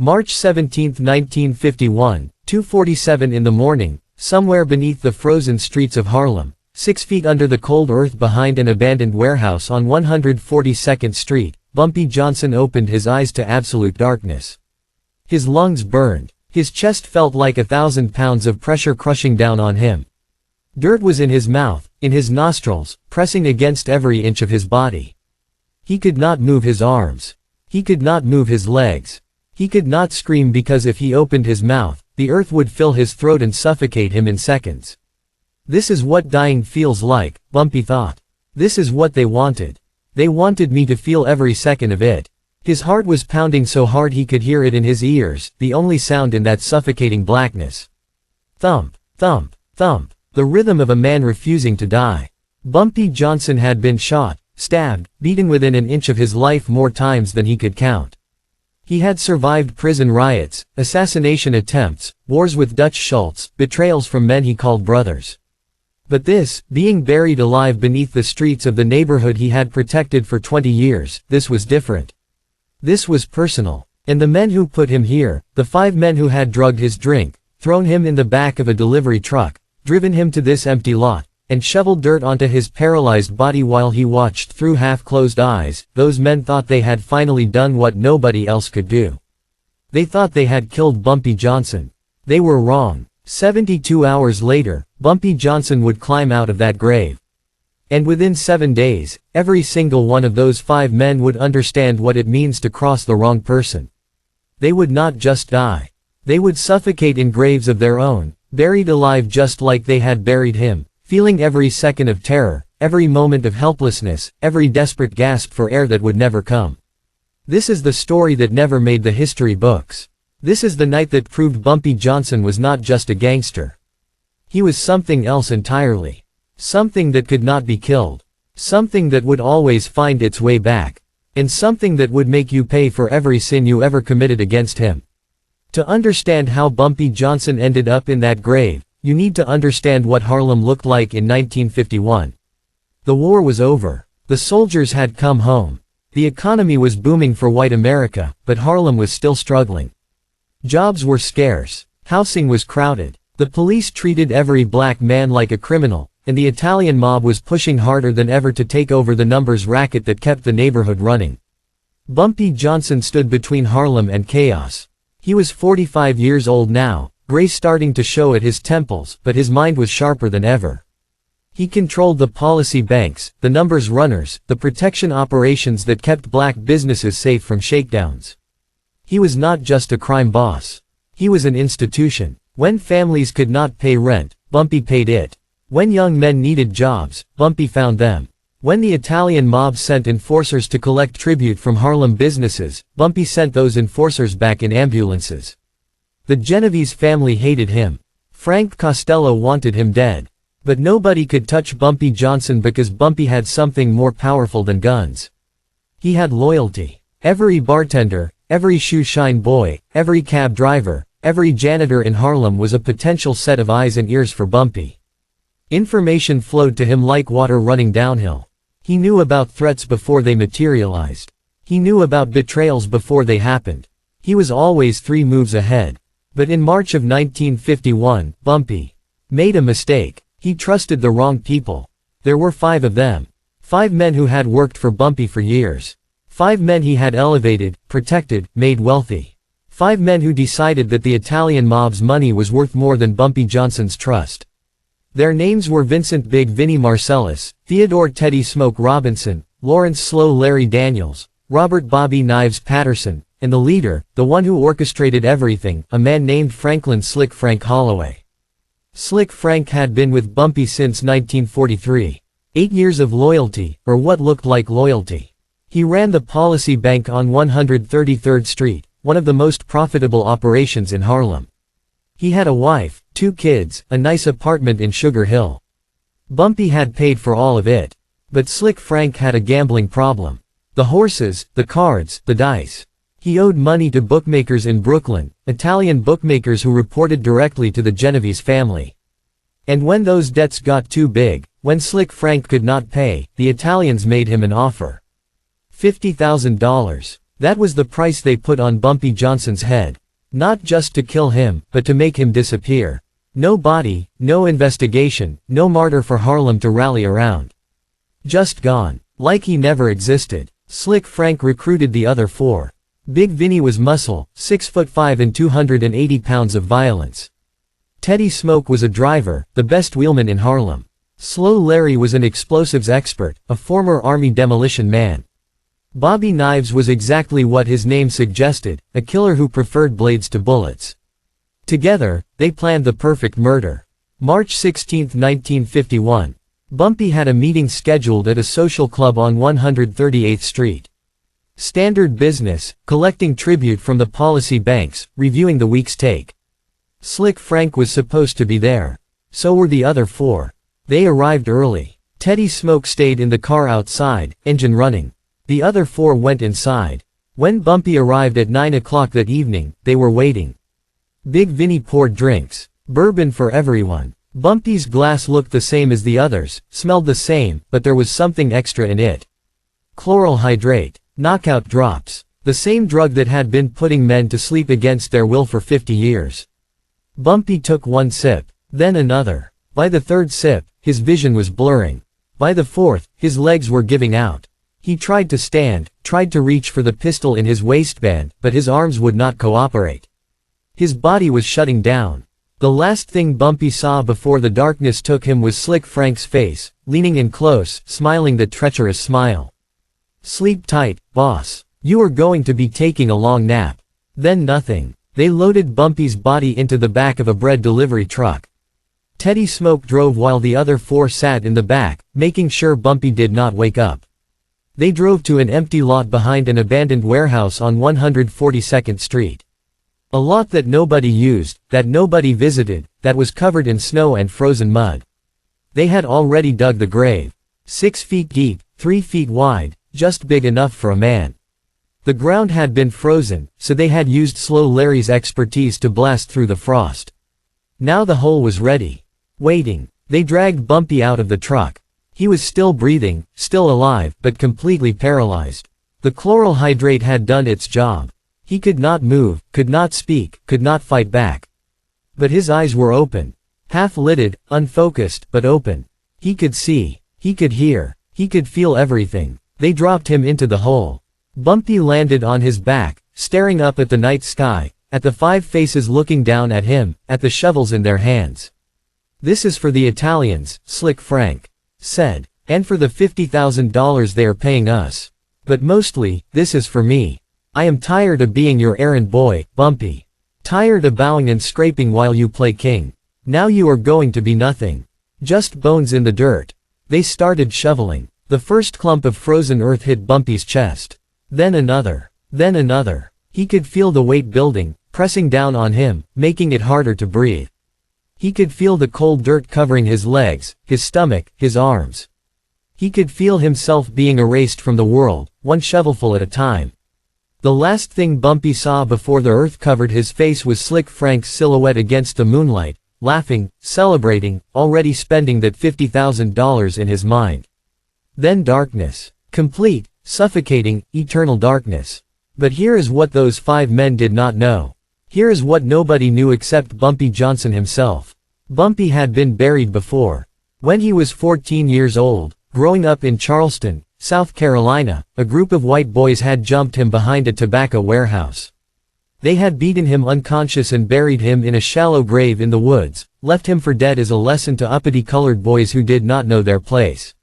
March 17, 1951, 2:47 in the morning, somewhere beneath the frozen streets of Harlem, 6 feet under the cold earth behind an abandoned warehouse on 142nd Street, Bumpy Johnson opened his eyes to absolute darkness. His lungs burned. His chest felt like 1,000 pounds of pressure crushing down on him. Dirt was in his mouth, in his nostrils, pressing against every inch of his body. He could not move his arms. He could not move his legs. He could not scream because if he opened his mouth, the earth would fill his throat and suffocate him in seconds. This is what dying feels like, Bumpy thought. This is what they wanted. They wanted me to feel every second of it. His heart was pounding so hard he could hear it in his ears, the only sound in that suffocating blackness. Thump, thump, thump, the rhythm of a man refusing to die. Bumpy Johnson had been shot, stabbed, beaten within an inch of his life more times than he could count. He had survived prison riots, assassination attempts, wars with Dutch Schultz, betrayals from men he called brothers. But this, being buried alive beneath the streets of the neighborhood he had protected for 20 years, this was different. This was personal. And the men who put him here, the 5 men who had drugged his drink, thrown him in the back of a delivery truck, driven him to this empty lot, and shoveled dirt onto his paralyzed body while he watched through half-closed eyes, those men thought they had finally done what nobody else could do. They thought they had killed Bumpy Johnson. They were wrong. 72 hours later, Bumpy Johnson would climb out of that grave. And within 7 days, every single one of those 5 men would understand what it means to cross the wrong person. They would not just die. They would suffocate in graves of their own, buried alive just like they had buried him, feeling every second of terror, every moment of helplessness, every desperate gasp for air that would never come. This is the story that never made the history books. This is the night that proved Bumpy Johnson was not just a gangster. He was something else entirely. Something that could not be killed. Something that would always find its way back. And something that would make you pay for every sin you ever committed against him. To understand how Bumpy Johnson ended up in that grave, you need to understand what Harlem looked like in 1951. The war was over. The soldiers had come home. The economy was booming for white America, but Harlem was still struggling. Jobs were scarce. Housing was crowded. The police treated every black man like a criminal, and the Italian mob was pushing harder than ever to take over the numbers racket that kept the neighborhood running. Bumpy Johnson stood between Harlem and chaos. He was 45 years old now, gray starting to show at his temples, but his mind was sharper than ever. He controlled the policy banks, the numbers runners, the protection operations that kept black businesses safe from shakedowns. He was not just a crime boss. He was an institution. When families could not pay rent, Bumpy paid it. When young men needed jobs, Bumpy found them. When the Italian mob sent enforcers to collect tribute from Harlem businesses, Bumpy sent those enforcers back in ambulances. The Genovese family hated him. Frank Costello wanted him dead. But nobody could touch Bumpy Johnson because Bumpy had something more powerful than guns. He had loyalty. Every bartender, every shoe shine boy, every cab driver, every janitor in Harlem was a potential set of eyes and ears for Bumpy. Information flowed to him like water running downhill. He knew about threats before they materialized. He knew about betrayals before they happened. He was always 3 moves ahead. But in March of 1951, Bumpy made a mistake. He trusted the wrong people. There were 5 of them. 5 men who had worked for Bumpy for years. 5 men he had elevated, protected, made wealthy. 5 men who decided that the Italian mob's money was worth more than Bumpy Johnson's trust. Their names were Vincent Big Vinnie Marcellus, Theodore Teddy Smoke Robinson, Lawrence Slow Larry Daniels, Robert Bobby Knives Patterson, and the leader, the one who orchestrated everything, a man named Franklin Slick Frank Holloway. Slick Frank had been with Bumpy since 1943. 8 years of loyalty, or what looked like loyalty. He ran the Policy Bank on 133rd Street, one of the most profitable operations in Harlem. He had a wife, 2 kids, a nice apartment in Sugar Hill. Bumpy had paid for all of it. But Slick Frank had a gambling problem. The horses, the cards, the dice. He owed money to bookmakers in Brooklyn, Italian bookmakers who reported directly to the Genovese family. And when those debts got too big, when Slick Frank could not pay, the Italians made him an offer. $50,000. That was the price they put on Bumpy Johnson's head. Not just to kill him, but to make him disappear. No body, no investigation, no martyr for Harlem to rally around. Just gone. Like he never existed. Slick Frank recruited the other four. Big Vinny was muscle, 6'5" and 280 pounds of violence. Teddy Smoke was a driver, the best wheelman in Harlem. Slow Larry was an explosives expert, a former Army demolition man. Bobby Knives was exactly what his name suggested, a killer who preferred blades to bullets. Together, they planned the perfect murder. March 16, 1951. Bumpy had a meeting scheduled at a social club on 138th Street. Standard business, collecting tribute from the policy banks, reviewing the week's take. Slick Frank was supposed to be there. So were the other four. They arrived early. Teddy Smoke stayed in the car outside, engine running. The other four went inside. When Bumpy arrived at 9 o'clock that evening, they were waiting. Big Vinny poured drinks. Bourbon for everyone. Bumpy's glass looked the same as the others, smelled the same, but there was something extra in it. Chloral hydrate. Knockout drops. The same drug that had been putting men to sleep against their will for 50 years. Bumpy took one sip, then another. By the third sip, his vision was blurring. By the fourth, his legs were giving out. He tried to stand, tried to reach for the pistol in his waistband, but his arms would not cooperate. His body was shutting down. The last thing Bumpy saw before the darkness took him was Slick Frank's face, leaning in close, smiling that treacherous smile. Sleep tight, boss. You are going to be taking a long nap. Then nothing. They loaded Bumpy's body into the back of a bread delivery truck. Teddy Smoke drove while the other four sat in the back, making sure Bumpy did not wake up. They drove to an empty lot behind an abandoned warehouse on 142nd Street. A lot that nobody used, that nobody visited, that was covered in snow and frozen mud. They had already dug the grave. 6 feet deep, 3 feet wide, just big enough for a man. The ground had been frozen, so they had used Slow Larry's expertise to blast through the frost. Now the hole was ready. Waiting. They dragged Bumpy out of the truck. He was still breathing, still alive, but completely paralyzed. The chloral hydrate had done its job. He could not move, could not speak, could not fight back. But his eyes were open. Half-lidded, unfocused, but open. He could see. He could hear. He could feel everything. They dropped him into the hole. Bumpy landed on his back, staring up at the night sky, at the 5 faces looking down at him, at the shovels in their hands. "This is for the Italians," Slick Frank said, "and for the $50,000 they are paying us. But mostly, this is for me. I am tired of being your errand boy, Bumpy. Tired of bowing and scraping while you play king. Now you are going to be nothing. Just bones in the dirt." They started shoveling. The first clump of frozen earth hit Bumpy's chest. Then another. Then another. He could feel the weight building, pressing down on him, making it harder to breathe. He could feel the cold dirt covering his legs, his stomach, his arms. He could feel himself being erased from the world, one shovelful at a time. The last thing Bumpy saw before the earth covered his face was Slick Frank's silhouette against the moonlight, laughing, celebrating, already spending that $50,000 in his mind. Then darkness. Complete, suffocating, eternal darkness. But here is what those 5 men did not know. Here is what nobody knew except Bumpy Johnson himself. Bumpy had been buried before. When he was 14 years old, growing up in Charleston, South Carolina, a group of white boys had jumped him behind a tobacco warehouse. They had beaten him unconscious and buried him in a shallow grave in the woods, left him for dead as a lesson to uppity colored boys who did not know their place.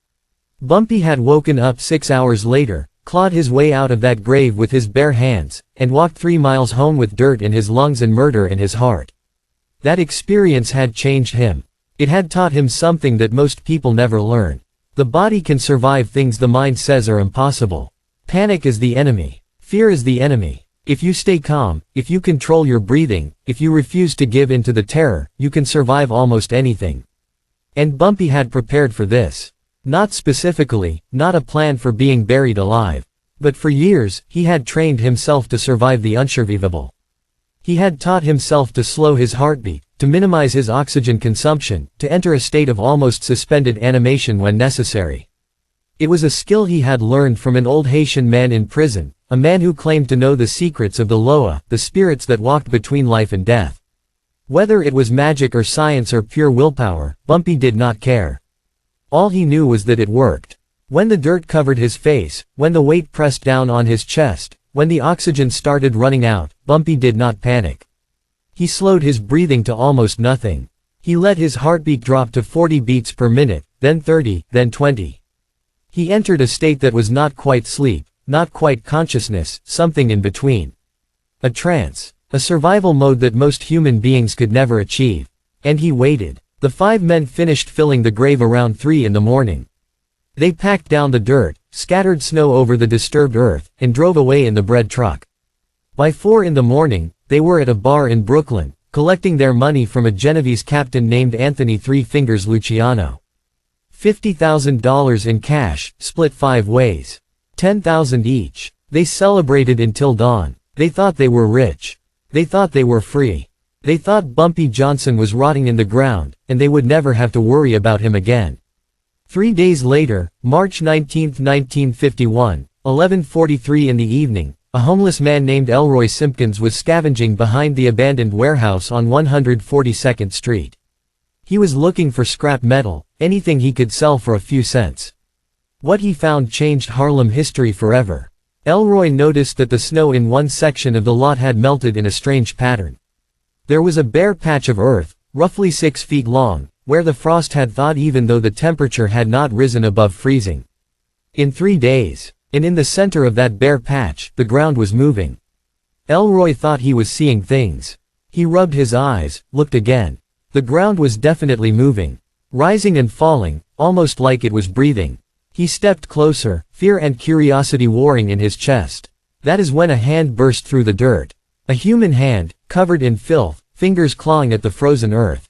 Bumpy had woken up 6 hours later, clawed his way out of that grave with his bare hands, and walked 3 miles home with dirt in his lungs and murder in his heart. That experience had changed him. It had taught him something that most people never learn. The body can survive things the mind says are impossible. Panic is the enemy. Fear is the enemy. If you stay calm, if you control your breathing, if you refuse to give in to the terror, you can survive almost anything. And Bumpy had prepared for this. Not specifically, not a plan for being buried alive. But for years, he had trained himself to survive the unsurvivable. He had taught himself to slow his heartbeat, to minimize his oxygen consumption, to enter a state of almost suspended animation when necessary. It was a skill he had learned from an old Haitian man in prison, a man who claimed to know the secrets of the Loa, the spirits that walked between life and death. Whether it was magic or science or pure willpower, Bumpy did not care. All he knew was that it worked. When the dirt covered his face, when the weight pressed down on his chest, when the oxygen started running out, Bumpy did not panic. He slowed his breathing to almost nothing. He let his heartbeat drop to 40 beats per minute, then 30, then 20. He entered a state that was not quite sleep, not quite consciousness, something in between. A trance. A survival mode that most human beings could never achieve. And he waited. The 5 men finished filling the grave around 3 in the morning. They packed down the dirt, scattered snow over the disturbed earth, and drove away in the bread truck. By 4 in the morning, they were at a bar in Brooklyn, collecting their money from a Genovese captain named Anthony Three Fingers Luciano. $50,000 in cash, split 5 ways. $10,000 each. They celebrated until dawn. They thought they were rich. They thought they were free. They thought Bumpy Johnson was rotting in the ground, and they would never have to worry about him again. 3 days later, March 19, 1951, 11:43 in the evening, a homeless man named Elroy Simpkins was scavenging behind the abandoned warehouse on 142nd Street. He was looking for scrap metal, anything he could sell for a few cents. What he found changed Harlem history forever. Elroy noticed that the snow in one section of the lot had melted in a strange pattern. There was a bare patch of earth, roughly 6 feet long, where the frost had thawed even though the temperature had not risen above freezing. In 3 days, and in the center of that bare patch, the ground was moving. Elroy thought he was seeing things. He rubbed his eyes, looked again. The ground was definitely moving. Rising and falling, almost like it was breathing. He stepped closer, fear and curiosity warring in his chest. That is when a hand burst through the dirt. A human hand, covered in filth, fingers clawing at the frozen earth.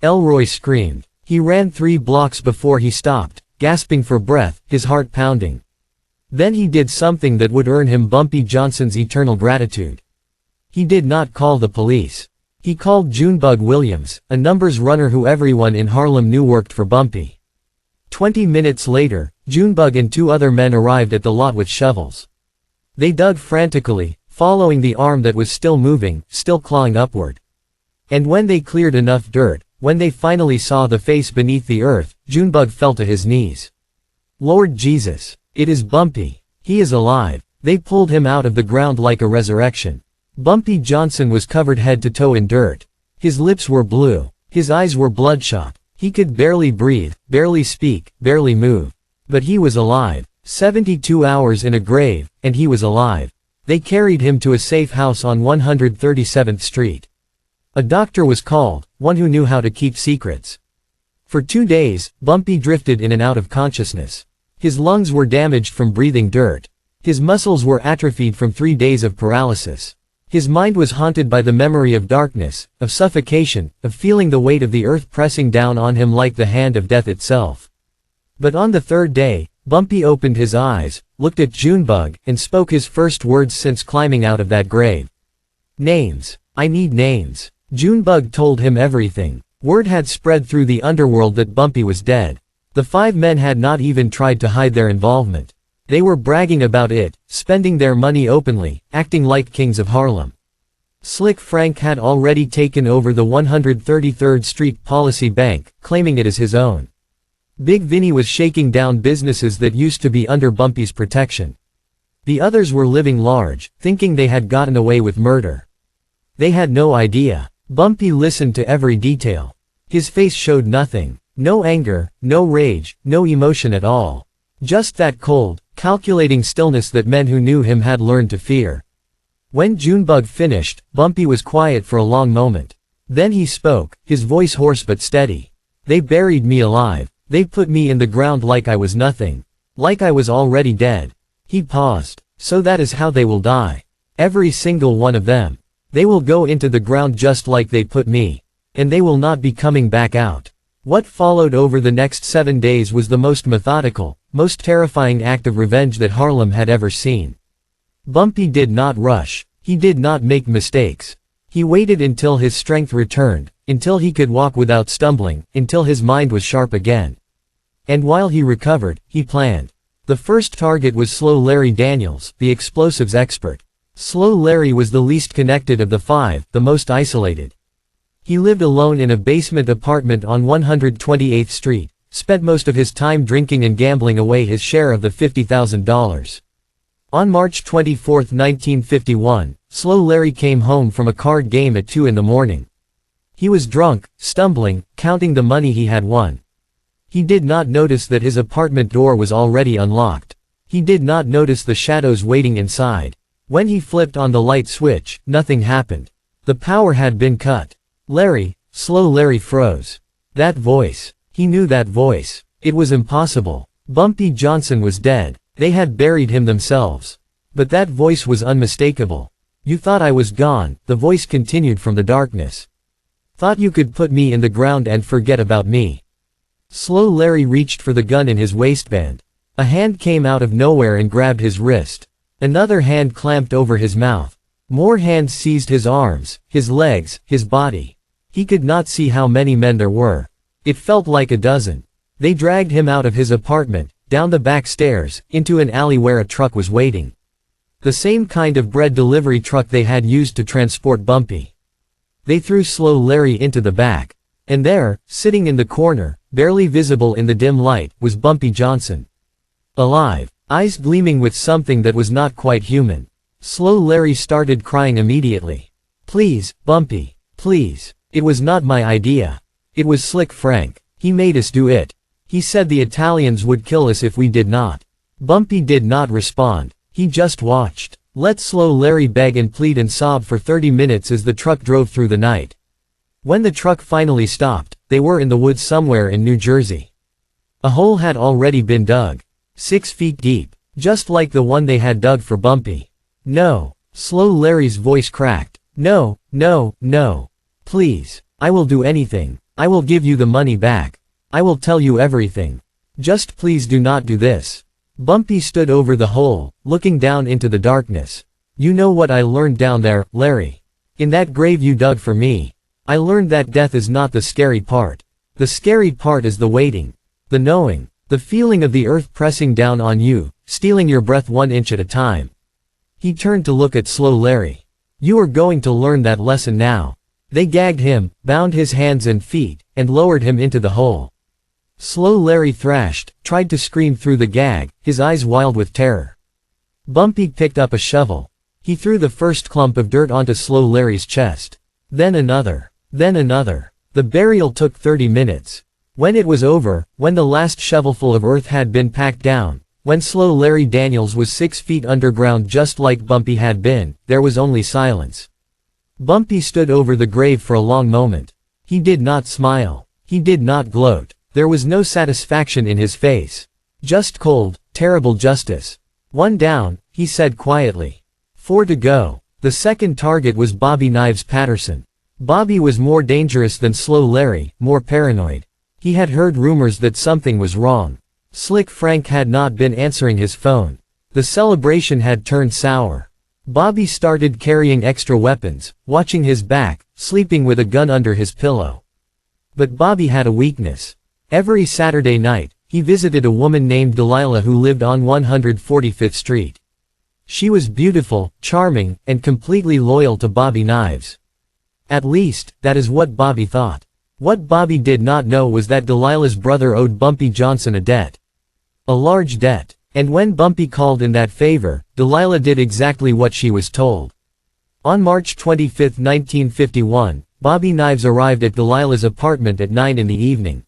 Elroy screamed. He ran 3 blocks before he stopped, gasping for breath, his heart pounding. Then he did something that would earn him Bumpy Johnson's eternal gratitude. He did not call the police. He called Junebug Williams, a numbers runner who everyone in Harlem knew worked for Bumpy. 20 minutes later, Junebug and 2 other men arrived at the lot with shovels. They dug frantically, following the arm that was still moving, still clawing upward. And when they cleared enough dirt, when they finally saw the face beneath the earth, Junebug fell to his knees. Lord Jesus! It is Bumpy. He is alive. They pulled him out of the ground like a resurrection. Bumpy Johnson was covered head to toe in dirt. His lips were blue. His eyes were bloodshot. He could barely breathe, barely speak, barely move. But he was alive. 72 hours in a grave, and he was alive. They carried him to a safe house on 137th Street. A doctor was called, one who knew how to keep secrets. For 2 days, Bumpy drifted in and out of consciousness. His lungs were damaged from breathing dirt. His muscles were atrophied from 3 days of paralysis. His mind was haunted by the memory of darkness, of suffocation, of feeling the weight of the earth pressing down on him like the hand of death itself. But on the 3rd day, Bumpy opened his eyes, looked at Junebug, and spoke his first words since climbing out of that grave. Names. I need names. Junebug told him everything. Word had spread through the underworld that Bumpy was dead. The 5 men had not even tried to hide their involvement. They were bragging about it, spending their money openly, acting like kings of Harlem. Slick Frank had already taken over the 133rd Street Policy Bank, claiming it as his own. Big Vinny was shaking down businesses that used to be under Bumpy's protection. The others were living large, thinking they had gotten away with murder. They had no idea. Bumpy listened to every detail. His face showed nothing. No anger, no rage, no emotion at all. Just that cold, calculating stillness that men who knew him had learned to fear. When Junebug finished, Bumpy was quiet for a long moment. Then he spoke, his voice hoarse but steady. They buried me alive. They put me in the ground like I was nothing. Like I was already dead. He paused. So that is how they will die. Every single one of them. They will go into the ground just like they put me. And they will not be coming back out. What followed over the next 7 days was the most methodical, most terrifying act of revenge that Harlem had ever seen. Bumpy did not rush. He did not make mistakes. He waited until his strength returned, until he could walk without stumbling, until his mind was sharp again. And while he recovered, he planned. The first target was Slow Larry Daniels, the explosives expert. Slow Larry was the least connected of the five, the most isolated. He lived alone in a basement apartment on 128th Street, spent most of his time drinking and gambling away his share of the $50,000. On March 24, 1951, Slow Larry came home from a card game at 2 in the morning. He was drunk, stumbling, counting the money he had won. He did not notice that his apartment door was already unlocked. He did not notice the shadows waiting inside. When he flipped on the light switch, nothing happened. The power had been cut. Larry, Slow Larry froze. That voice. He knew that voice. It was impossible. Bumpy Johnson was dead. They had buried him themselves. But that voice was unmistakable. You thought I was gone, the voice continued from the darkness. Thought you could put me in the ground and forget about me. Slow Larry reached for the gun in his waistband. A hand came out of nowhere and grabbed his wrist. Another hand clamped over his mouth. More hands seized his arms, his legs, his body. He could not see how many men there were. It felt like a dozen. They dragged him out of his apartment, down the back stairs, into an alley where a truck was waiting. The same kind of bread delivery truck they had used to transport Bumpy. They threw Slow Larry into the back. And there, sitting in the corner, barely visible in the dim light, was Bumpy Johnson. Alive, eyes gleaming with something that was not quite human. Slow Larry started crying immediately. Please, Bumpy, please. It was not my idea. It was Slick Frank. He made us do it. He said the Italians would kill us if we did not. Bumpy did not respond. He just watched. Let Slow Larry beg and plead and sob for 30 minutes as the truck drove through the night. When the truck finally stopped, they were in the woods somewhere in New Jersey. A hole had already been dug. 6 feet deep. Just like the one they had dug for Bumpy. No. Slow Larry's voice cracked. No, no, no. Please. I will do anything. I will give you the money back. I will tell you everything. Just please do not do this. Bumpy stood over the hole, looking down into the darkness. You know what I learned down there, Larry? In that grave you dug for me. I learned that death is not the scary part. The scary part is the waiting. The knowing. The feeling of the earth pressing down on you, stealing your breath 1 inch at a time. He turned to look at Slow Larry. You are going to learn that lesson now. They gagged him, bound his hands and feet, and lowered him into the hole. Slow Larry thrashed, tried to scream through the gag, his eyes wild with terror. Bumpy picked up a shovel. He threw the first clump of dirt onto Slow Larry's chest. Then another. Then another. The burial took 30 minutes. When it was over, when the last shovelful of earth had been packed down, when Slow Larry Daniels was 6 feet underground just like Bumpy had been, there was only silence. Bumpy stood over the grave for a long moment. He did not smile. He did not gloat. There was no satisfaction in his face. Just cold, terrible justice. 1 down, he said quietly. 4 to go. The second target was Bobby Knives Patterson. Bobby was more dangerous than Slow Larry, more paranoid. He had heard rumors that something was wrong. Slick Frank had not been answering his phone. The celebration had turned sour. Bobby started carrying extra weapons, watching his back, sleeping with a gun under his pillow. But Bobby had a weakness. Every Saturday night, he visited a woman named Delilah who lived on 145th Street. She was beautiful, charming, and completely loyal to Bobby Knives. At least, that is what Bobby thought. What Bobby did not know was that Delilah's brother owed Bumpy Johnson a debt. A large debt. And when Bumpy called in that favor, Delilah did exactly what she was told. On March 25, 1951, Bobby Knives arrived at Delilah's apartment at 9 in the evening.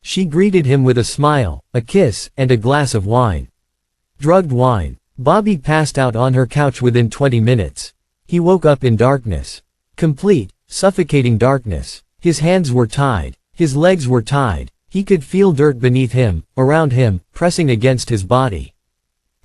She greeted him with a smile, a kiss, and a glass of wine. Drugged wine. Bobby passed out on her couch within 20 minutes. He woke up in darkness. Complete, suffocating darkness. His hands were tied. His legs were tied. He could feel dirt beneath him, around him, pressing against his body.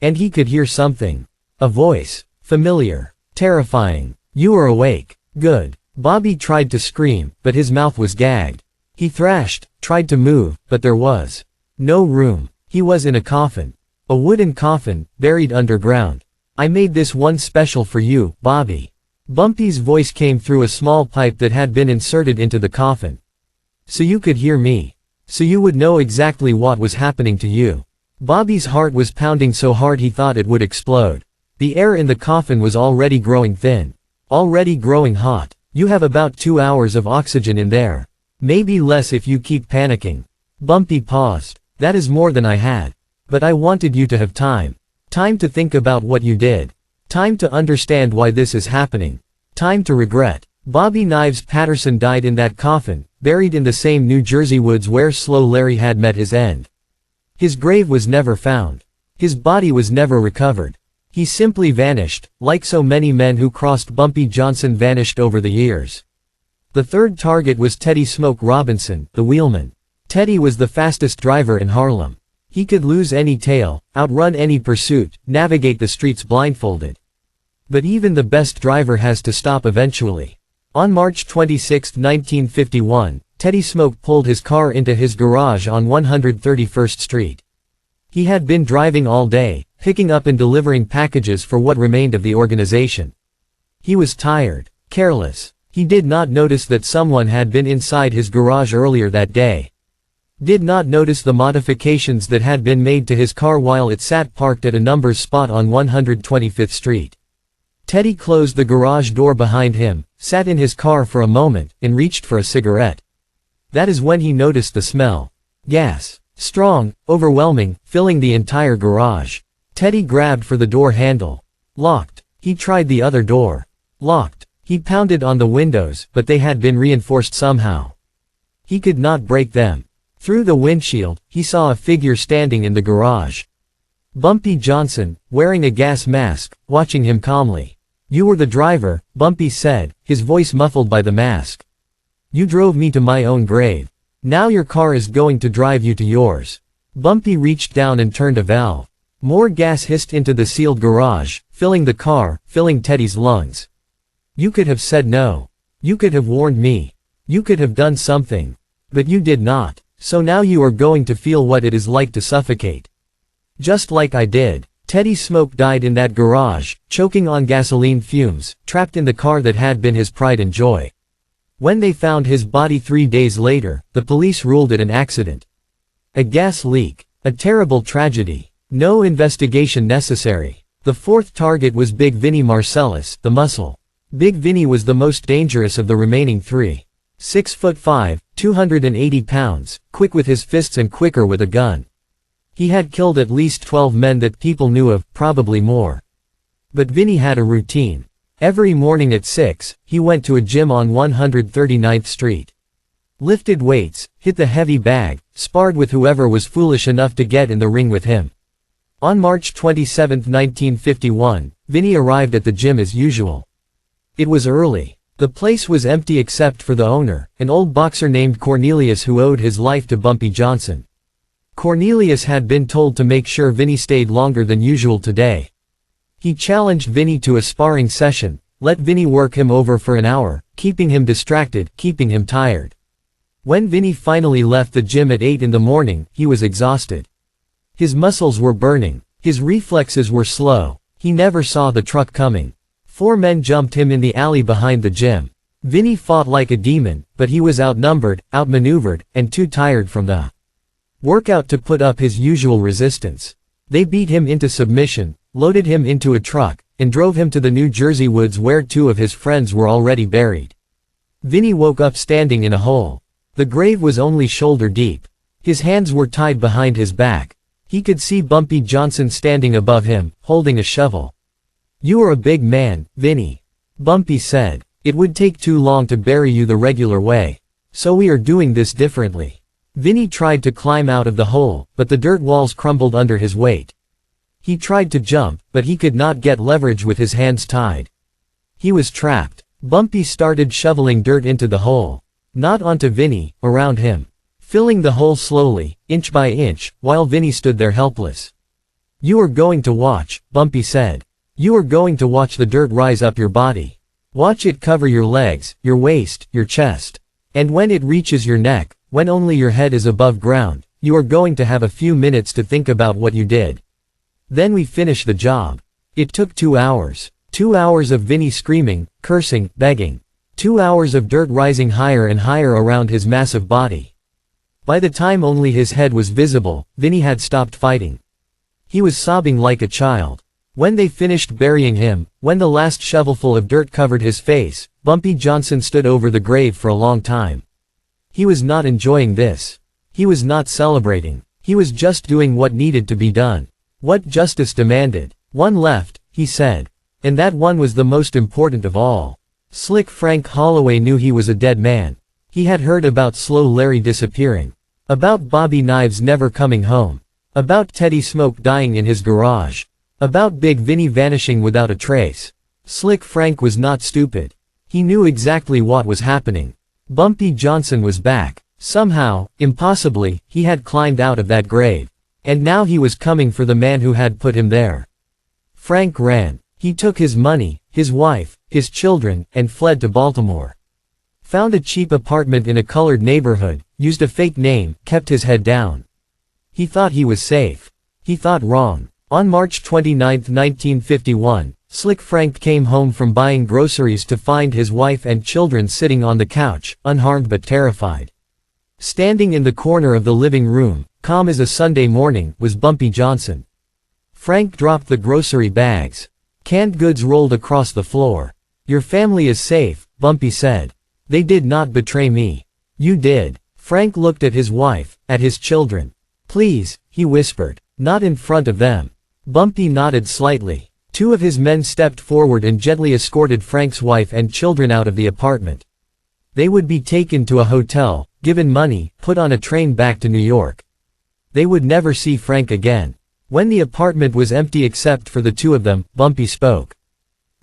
And he could hear something. A voice. Familiar. Terrifying. You are awake. Good. Bobby tried to scream, but his mouth was gagged. He thrashed, tried to move, but there was no room. He was in a coffin. A wooden coffin, buried underground. I made this one special for you, Bobby. Bumpy's voice came through a small pipe that had been inserted into the coffin. So you could hear me. So you would know exactly what was happening to you. Bobby's heart was pounding so hard he thought it would explode. The air in the coffin was already growing thin. Already growing hot. You have about 2 hours of oxygen in there. Maybe less if you keep panicking. Bumpy paused. That is more than I had. But I wanted you to have time. Time to think about what you did. Time to understand why this is happening. Time to regret. Bobby Knives Patterson died in that coffin, buried in the same New Jersey woods where Slow Larry had met his end. His grave was never found. His body was never recovered. He simply vanished, like so many men who crossed Bumpy Johnson vanished over the years. The third target was Teddy Smoke Robinson, the wheelman. Teddy was the fastest driver in Harlem. He could lose any tail, outrun any pursuit, navigate the streets blindfolded. But even the best driver has to stop eventually. On March 26, 1951, Teddy Smoke pulled his car into his garage on 131st Street. He had been driving all day, picking up and delivering packages for what remained of the organization. He was tired, careless. He did not notice that someone had been inside his garage earlier that day. Did not notice the modifications that had been made to his car while it sat parked at a numbers spot on 125th Street. Teddy closed the garage door behind him, sat in his car for a moment, and reached for a cigarette. That is when he noticed the smell. Gas. Strong, overwhelming, filling the entire garage. Teddy grabbed for the door handle. Locked. He tried the other door. Locked. He pounded on the windows, but they had been reinforced somehow. He could not break them. Through the windshield, he saw a figure standing in the garage. Bumpy Johnson, wearing a gas mask, watching him calmly. "You were the driver," Bumpy said, his voice muffled by the mask. "You drove me to my own grave. Now your car is going to drive you to yours." Bumpy reached down and turned a valve. More gas hissed into the sealed garage, filling the car, filling Teddy's lungs. "You could have said no. You could have warned me. You could have done something. But you did not. So now you are going to feel what it is like to suffocate. Just like I did." Teddy Smoke died in that garage, choking on gasoline fumes, trapped in the car that had been his pride and joy. When they found his body 3 days later, the police ruled it an accident. A gas leak. A terrible tragedy. No investigation necessary. The fourth target was Big Vinnie Marcellus, the muscle. Big Vinnie was the most dangerous of the remaining three. 6'5", 280 pounds, quick with his fists and quicker with a gun. He had killed at least 12 men that people knew of, probably more. But Vinnie had a routine. Every morning at 6, he went to a gym on 139th Street. Lifted weights, hit the heavy bag, sparred with whoever was foolish enough to get in the ring with him. On March 27, 1951, Vinnie arrived at the gym as usual. It was early. The place was empty except for the owner, an old boxer named Cornelius who owed his life to Bumpy Johnson. Cornelius had been told to make sure Vinnie stayed longer than usual today. He challenged Vinnie to a sparring session, let Vinnie work him over for an hour, keeping him distracted, keeping him tired. When Vinnie finally left the gym at 8 in the morning, he was exhausted. His muscles were burning. His reflexes were slow. He never saw the truck coming. 4 men jumped him in the alley behind the gym. Vinnie fought like a demon, but he was outnumbered, outmaneuvered, and too tired from the workout to put up his usual resistance. They beat him into submission, loaded him into a truck, and drove him to the New Jersey woods where 2 of his friends were already buried. Vinnie woke up standing in a hole. The grave was only shoulder deep. His hands were tied behind his back. He could see Bumpy Johnson standing above him, holding a shovel. "You are a big man, Vinnie," Bumpy said. "It would take too long to bury you the regular way. So we are doing this differently." Vinnie tried to climb out of the hole, but the dirt walls crumbled under his weight. He tried to jump, but he could not get leverage with his hands tied. He was trapped. Bumpy started shoveling dirt into the hole. Not onto Vinnie, around him. Filling the hole slowly, inch by inch, while Vinnie stood there helpless. "You are going to watch," Bumpy said. "You are going to watch the dirt rise up your body. Watch it cover your legs, your waist, your chest. And when it reaches your neck, when only your head is above ground, you are going to have a few minutes to think about what you did. Then we finish the job." It took 2 hours. 2 hours of Vinnie screaming, cursing, begging. 2 hours of dirt rising higher and higher around his massive body. By the time only his head was visible, Vinny had stopped fighting. He was sobbing like a child. When they finished burying him, when the last shovelful of dirt covered his face, Bumpy Johnson stood over the grave for a long time. He was not enjoying this. He was not celebrating. He was just doing what needed to be done. What justice demanded. One left, he said. And that one was the most important of all. Slick Frank Holloway knew he was a dead man. He had heard about Slow Larry disappearing. About Bobby Knives never coming home. About Teddy Smoke dying in his garage. About Big Vinny vanishing without a trace. Slick Frank was not stupid. He knew exactly what was happening. Bumpy Johnson was back. Somehow, impossibly, he had climbed out of that grave. And now he was coming for the man who had put him there. Frank ran. He took his money, his wife, his children, and fled to Baltimore. Found a cheap apartment in a colored neighborhood, used a fake name, kept his head down. He thought he was safe. He thought wrong. On March 29, 1951, Slick Frank came home from buying groceries to find his wife and children sitting on the couch, unharmed but terrified. Standing in the corner of the living room, calm as a Sunday morning, was Bumpy Johnson. Frank dropped the grocery bags. Canned goods rolled across the floor. "Your family is safe," Bumpy said. "They did not betray me. You did." Frank looked at his wife, at his children. "Please," he whispered. "Not in front of them." Bumpy nodded slightly. Two of his men stepped forward and gently escorted Frank's wife and children out of the apartment. They would be taken to a hotel, given money, put on a train back to New York. They would never see Frank again. When the apartment was empty except for the two of them, Bumpy spoke.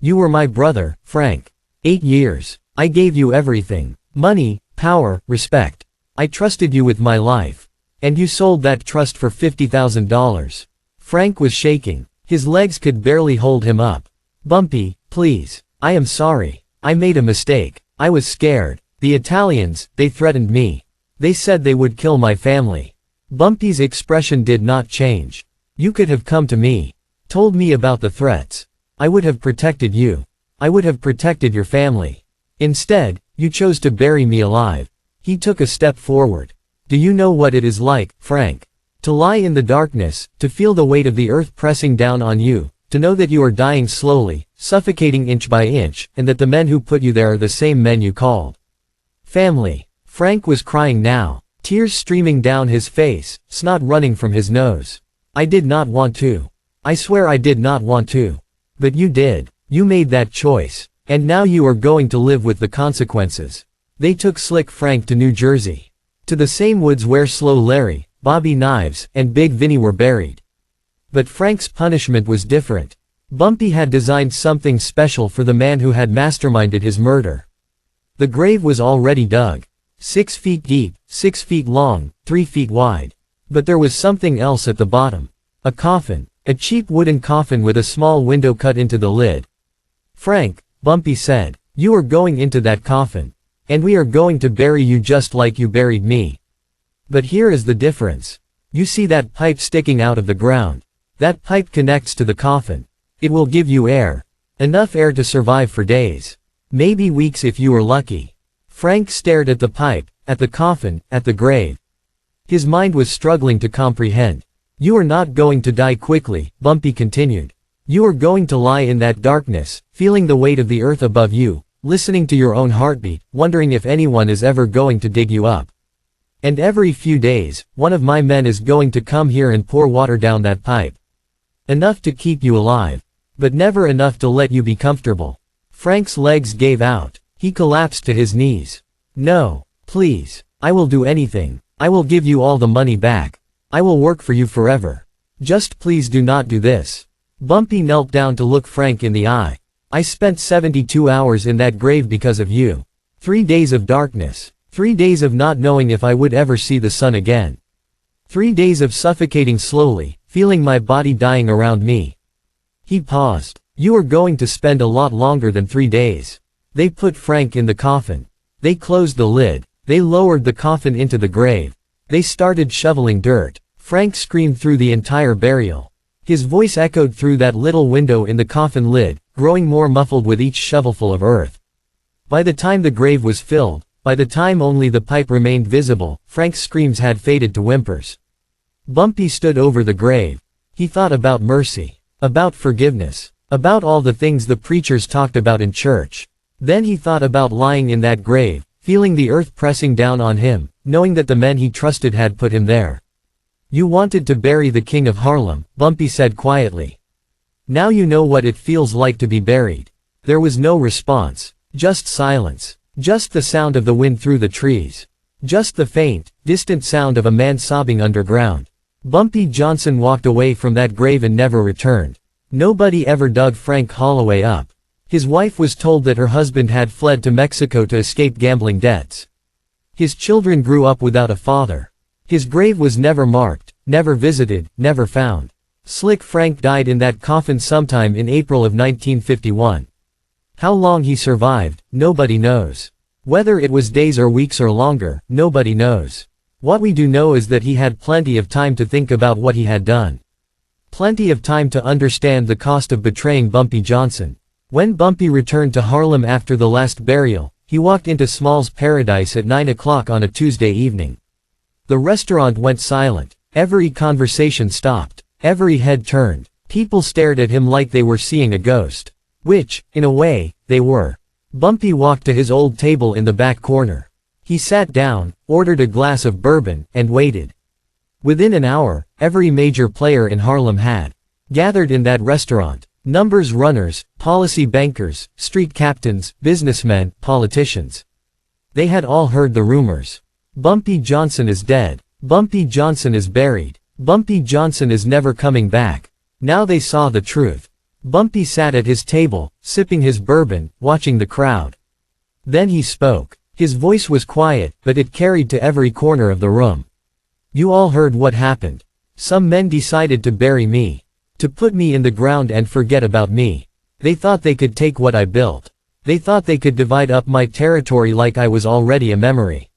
"You were my brother, Frank. 8 years. I gave you everything. Money, power, respect. I trusted you with my life. And you sold that trust for $50,000. Frank was shaking. His legs could barely hold him up. "Bumpy, please. I am sorry. I made a mistake. I was scared. The Italians, they threatened me. They said they would kill my family." Bumpy's expression did not change. "You could have come to me. Told me about the threats. I would have protected you. I would have protected your family. Instead, you chose to bury me alive." He took a step forward. "Do you know what it is like, Frank? To lie in the darkness, to feel the weight of the earth pressing down on you, to know that you are dying slowly, suffocating inch by inch, and that the men who put you there are the same men you called family." Frank was crying now, tears streaming down his face, snot running from his nose. "I did not want to. I swear I did not want to. But you did. You made that choice. And now you are going to live with the consequences." They took Slick Frank to New Jersey. To the same woods where Slow Larry, Bobby Knives, and Big Vinny were buried. But Frank's punishment was different. Bumpy had designed something special for the man who had masterminded his murder. The grave was already dug. 6 feet deep, 6 feet long, 3 feet wide. But there was something else at the bottom. A coffin. A cheap wooden coffin with a small window cut into the lid. "Frank," Bumpy said, "you are going into that coffin. And we are going to bury you just like you buried me. But here is the difference. You see that pipe sticking out of the ground? That pipe connects to the coffin. It will give you air. Enough air to survive for days. Maybe weeks if you are lucky." Frank stared at the pipe, at the coffin, at the grave. His mind was struggling to comprehend. "You are not going to die quickly," Bumpy continued. "You are going to lie in that darkness, feeling the weight of the earth above you, listening to your own heartbeat, wondering if anyone is ever going to dig you up. And every few days, one of my men is going to come here and pour water down that pipe. Enough to keep you alive. But never enough to let you be comfortable." Frank's legs gave out. He collapsed to his knees. "No, please. I will do anything. I will give you all the money back. I will work for you forever. Just please do not do this." Bumpy knelt down to look Frank in the eye. "I spent 72 hours in that grave because of you. 3 days of darkness. 3 days of not knowing if I would ever see the sun again. 3 days of suffocating slowly, feeling my body dying around me." He paused. "You are going to spend a lot longer than 3 days." They put Frank in the coffin. They closed the lid. They lowered the coffin into the grave. They started shoveling dirt. Frank screamed through the entire burial. His voice echoed through that little window in the coffin lid, growing more muffled with each shovelful of earth. By the time the grave was filled, By the time only the pipe remained visible, Frank's screams had faded to whimpers. Bumpy stood over the grave. He thought about mercy, about forgiveness, about all the things the preachers talked about in church. Then he thought about lying in that grave, feeling the earth pressing down on him, knowing that the men he trusted had put him there. "You wanted to bury the King of Harlem," Bumpy said quietly. "Now you know what it feels like to be buried." There was no response. Just silence. Just the sound of the wind through the trees. Just the faint, distant sound of a man sobbing underground. Bumpy Johnson walked away from that grave and never returned. Nobody ever dug Frank Holloway up. His wife was told that her husband had fled to Mexico to escape gambling debts. His children grew up without a father. His grave was never marked, never visited, never found. Slick Frank died in that coffin sometime in April of 1951. How long he survived, nobody knows. Whether it was days or weeks or longer, nobody knows. What we do know is that he had plenty of time to think about what he had done. Plenty of time to understand the cost of betraying Bumpy Johnson. When Bumpy returned to Harlem after the last burial, he walked into Small's Paradise at 9 o'clock on a Tuesday evening. The restaurant went silent. Every conversation stopped. Every head turned. People stared at him like they were seeing a ghost. Which, in a way, they were. Bumpy walked to his old table in the back corner. He sat down, ordered a glass of bourbon, and waited. Within an hour, every major player in Harlem had gathered in that restaurant. Numbers runners, policy bankers, street captains, businessmen, politicians. They had all heard the rumors. Bumpy Johnson is dead. Bumpy Johnson is buried. Bumpy Johnson is never coming back. Now they saw the truth. Bumpy sat at his table, sipping his bourbon, watching the crowd. Then he spoke. His voice was quiet, but it carried to every corner of the room. "You all heard what happened. Some men decided to bury me. To put me in the ground and forget about me. They thought they could take what I built. They thought they could divide up my territory like I was already a memory."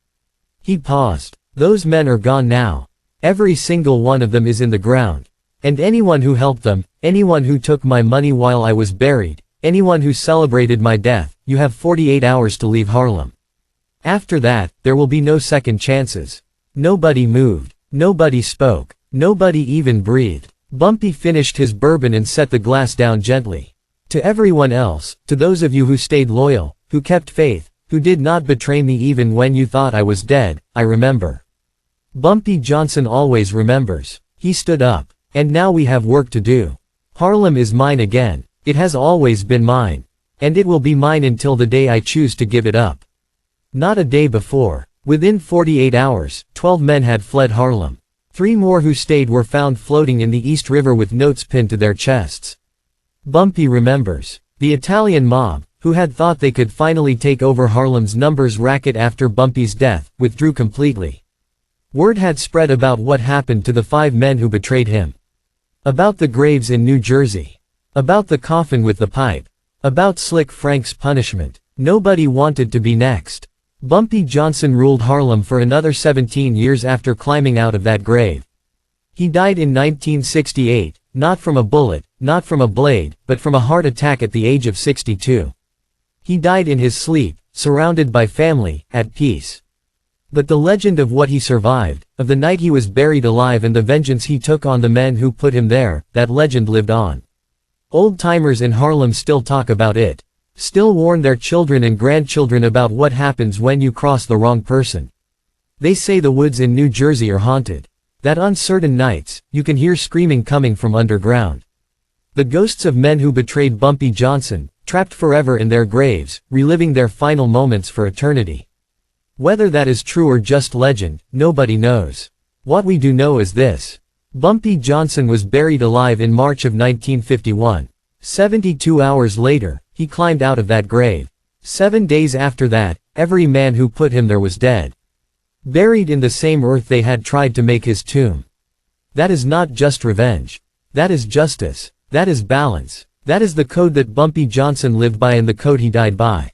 He paused. "Those men are gone now. Every single one of them is in the ground. And anyone who helped them, anyone who took my money while I was buried, anyone who celebrated my death, you have 48 hours to leave Harlem. After that, there will be no second chances." Nobody moved. Nobody spoke. Nobody even breathed. Bumpy finished his bourbon and set the glass down gently. "To everyone else, to those of you who stayed loyal, who kept faith, who did not betray me even when you thought I was dead, I remember." Bumpy Johnson always remembers. He stood up. "And now we have work to do. Harlem is mine again. It has always been mine. And it will be mine until the day I choose to give it up." Not a day before. Within 48 hours, 12 men had fled Harlem. 3 more who stayed were found floating in the East River with notes pinned to their chests. Bumpy remembers. The Italian mob, who had thought they could finally take over Harlem's numbers racket after Bumpy's death, withdrew completely. Word had spread about what happened to the 5 men who betrayed him. About the graves in New Jersey. About the coffin with the pipe. About Slick Frank's punishment. Nobody wanted to be next. Bumpy Johnson ruled Harlem for another 17 years after climbing out of that grave. He died in 1968, not from a bullet, not from a blade, but from a heart attack at the age of 62. He died in his sleep, surrounded by family, at peace. But the legend of what he survived, of the night he was buried alive and the vengeance he took on the men who put him there, that legend lived on. Old-timers in Harlem still talk about it. Still warn their children and grandchildren about what happens when you cross the wrong person. They say the woods in New Jersey are haunted. That on certain nights, you can hear screaming coming from underground. The ghosts of men who betrayed Bumpy Johnson, trapped forever in their graves, reliving their final moments for eternity. Whether that is true or just legend, nobody knows. What we do know is this. Bumpy Johnson was buried alive in March of 1951. 72 hours later, he climbed out of that grave. 7 days after that, every man who put him there was dead. Buried in the same earth they had tried to make his tomb. That is not just revenge. That is justice. That is balance. That is the code that Bumpy Johnson lived by and the code he died by.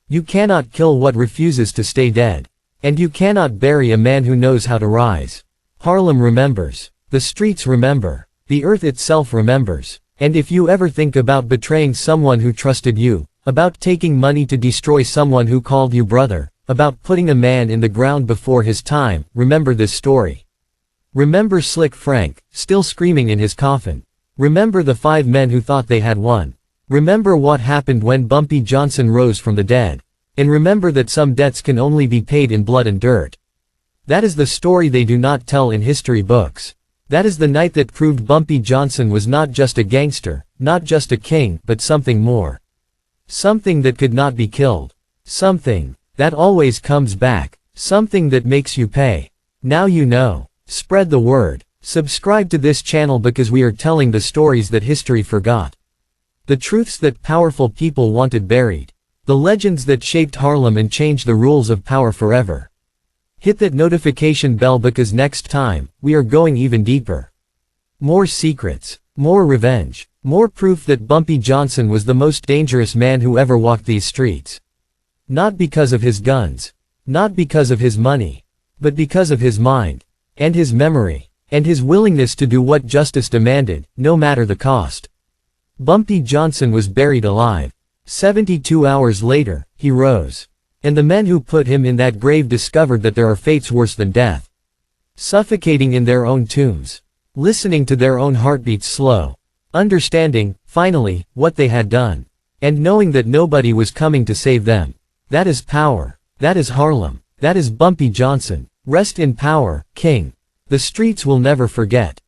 You cannot kill what refuses to stay dead. And you cannot bury a man who knows how to rise. Harlem remembers. The streets remember. The earth itself remembers. And if you ever think about betraying someone who trusted you, about taking money to destroy someone who called you brother, about putting a man in the ground before his time. Remember this story. Remember Slick Frank, still screaming in his coffin. Remember the 5 men who thought they had won. Remember what happened when Bumpy Johnson rose from the dead. And remember that some debts can only be paid in blood and dirt. That is the story they do not tell in history books. That is the night that proved Bumpy Johnson was not just a gangster, not just a king, but something more. Something that could not be killed. Something that always comes back. Something that makes you pay. Now you know. Spread the word. Subscribe to this channel because we are telling the stories that history forgot. The truths that powerful people wanted buried. The legends that shaped Harlem and changed the rules of power forever. Hit that notification bell because next time, we are going even deeper. More secrets. More revenge. More proof that Bumpy Johnson was the most dangerous man who ever walked these streets. Not because of his guns. Not because of his money. But because of his mind. And his memory. And his willingness to do what justice demanded, no matter the cost. Bumpy Johnson was buried alive. 72 hours later, he rose. And the men who put him in that grave discovered that there are fates worse than death. Suffocating in their own tombs. Listening to their own heartbeats slow. Understanding, finally, what they had done. And knowing that nobody was coming to save them. That is power. That is Harlem. That is Bumpy Johnson. Rest in power, King. The streets will never forget.